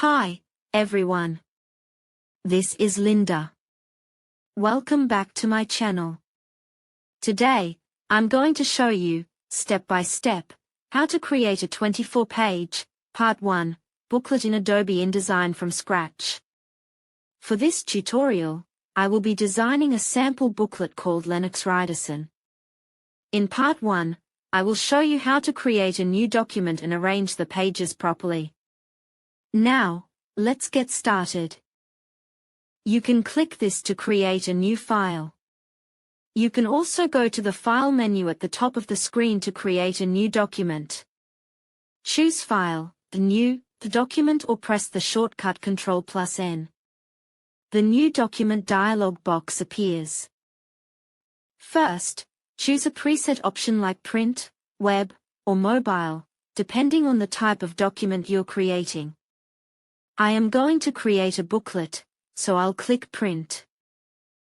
Hi, everyone. This is Linda. Welcome back to my channel. Today, I'm going to show you, step by step, how to create a 24-page, Part 1, booklet in Adobe InDesign from scratch. For this tutorial, I will be designing a sample booklet called Lennox Riderson. In Part 1, I will show you how to create a new document and arrange the pages properly. Now, let's get started. You can click this to create a new file. You can also go to the File menu at the top of the screen to create a new document. Choose File, New, the document, or press the shortcut Ctrl+N. The New Document dialog box appears. First, choose a preset option like Print, Web, or Mobile, depending on the type of document you're creating. I am going to create a booklet, so I'll click Print.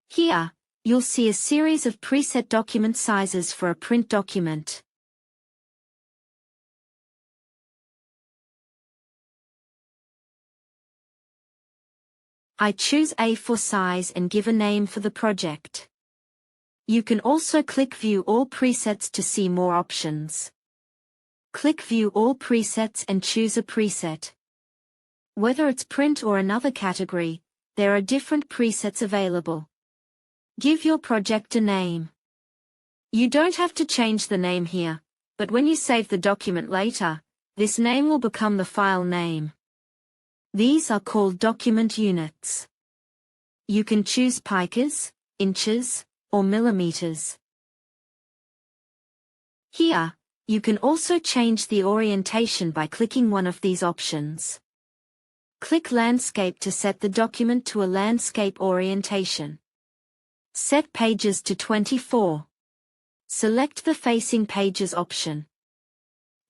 Here, you'll see a series of preset document sizes for a print document. I choose A4 size and give a name for the project. You can also click View All Presets to see more options. Click View All Presets and choose a preset. Whether it's print or another category, there are different presets available. Give your project a name. You don't have to change the name here, but when you save the document later, this name will become the file name. These are called document units. You can choose picas, inches, or millimeters. Here, you can also change the orientation by clicking one of these options. Click Landscape to set the document to a landscape orientation. Set pages to 24. Select the Facing Pages option.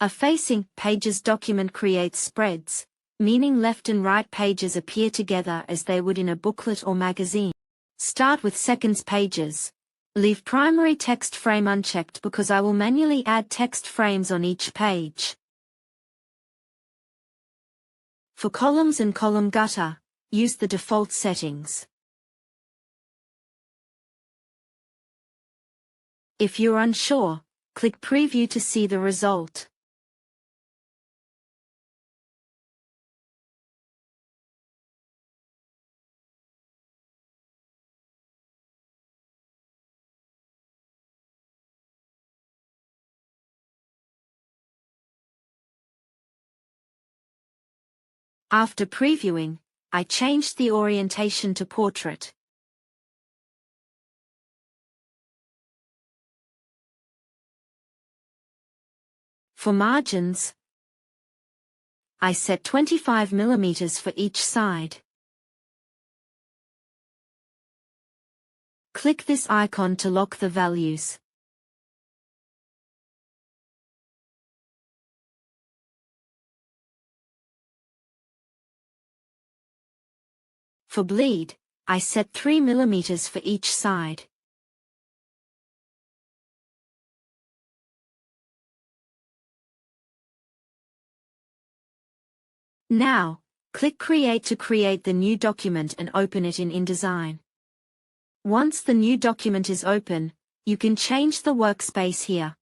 A Facing Pages document creates spreads, meaning left and right pages appear together as they would in a booklet or magazine. Start with Seconds pages. Leave Primary Text Frame unchecked because I will manually add text frames on each page. For columns and column gutter, use the default settings. If you're unsure, click Preview to see the result. After previewing, I changed the orientation to Portrait. For margins, I set 25 mm for each side. Click this icon to lock the values. For bleed, I set 3 mm for each side. Now, click Create to create the new document and open it in InDesign. Once the new document is open, you can change the workspace here.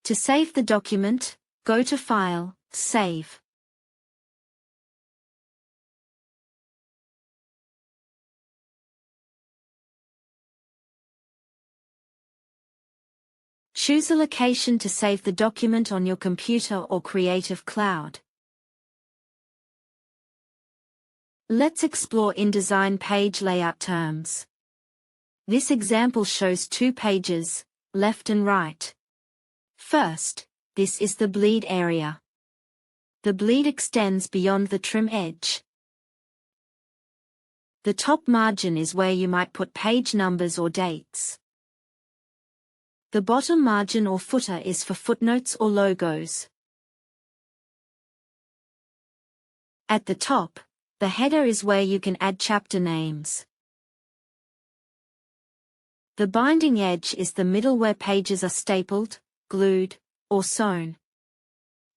To save the document, go to File, Save. Choose a location to save the document on your computer or Creative Cloud. Let's explore InDesign page layout terms. This example shows two pages, left and right. First, this is the bleed area. The bleed extends beyond the trim edge. The top margin is where you might put page numbers or dates. The bottom margin or footer is for footnotes or logos. At the top, the header is where you can add chapter names. The binding edge is the middle where pages are stapled, glued, or sewn.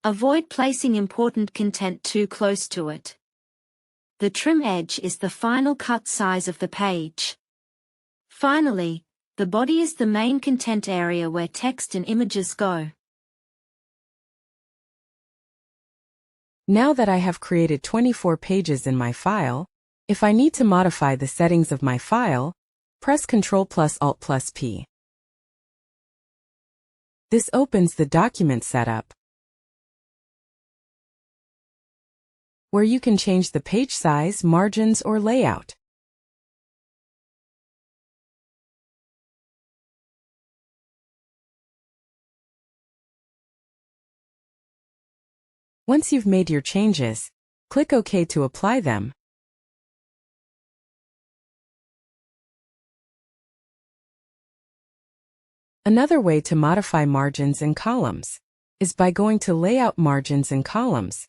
Avoid placing important content too close to it. The trim edge is the final cut size of the page. Finally, the body is the main content area where text and images go. Now that I have created 24 pages in my file, if I need to modify the settings of my file, press Ctrl plus Alt plus P. This opens the document setup, where you can change the page size, margins, or layout. Once you've made your changes, click OK to apply them. Another way to modify margins and columns is by going to Layout Margins and Columns.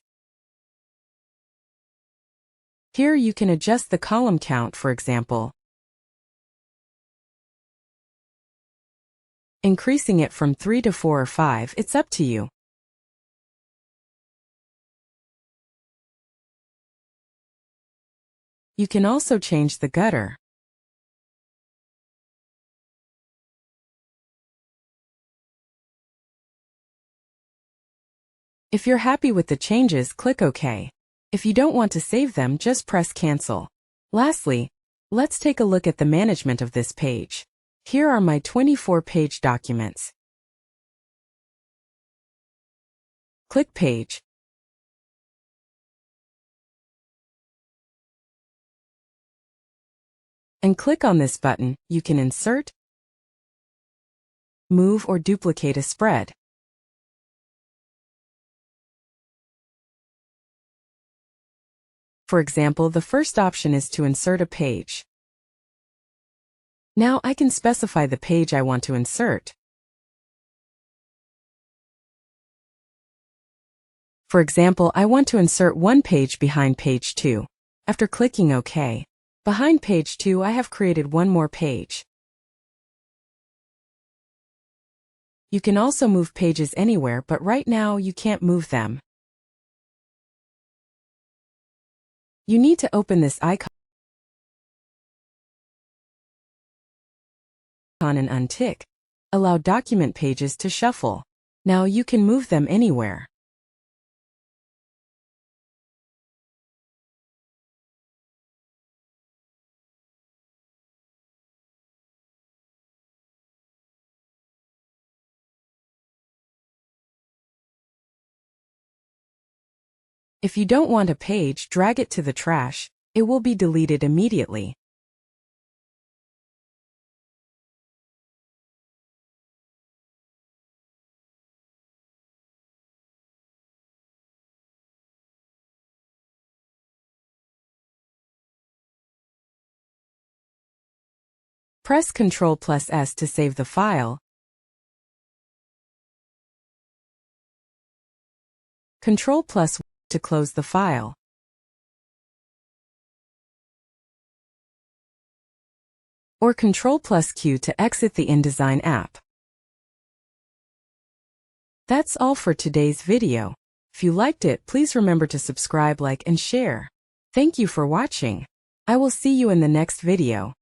Here you can adjust the column count, for example, increasing it from 3 to 4 or 5, it's up to you. You can also change the gutter. If you're happy with the changes, click OK. If you don't want to save them, just press Cancel. Lastly, let's take a look at the management of this page. Here are my 24-page documents. Click Page. And click on this button. You can insert, move, or duplicate a spread. For example, the first option is to insert a page. Now I can specify the page I want to insert. For example, I want to insert one page behind page 2. After clicking OK, behind page 2 I have created one more page. You can also move pages anywhere, but right now you can't move them. You need to open this icon and untick Allow document pages to shuffle. Now you can move them anywhere. If you don't want a page, drag it to the trash. It will be deleted immediately. Press Ctrl plus S to save the file. Ctrl plus W to close the file. Or Ctrl plus Q to exit the InDesign app. That's all for today's video. If you liked it, please remember to subscribe, like, and share. Thank you for watching. I will see you in the next video.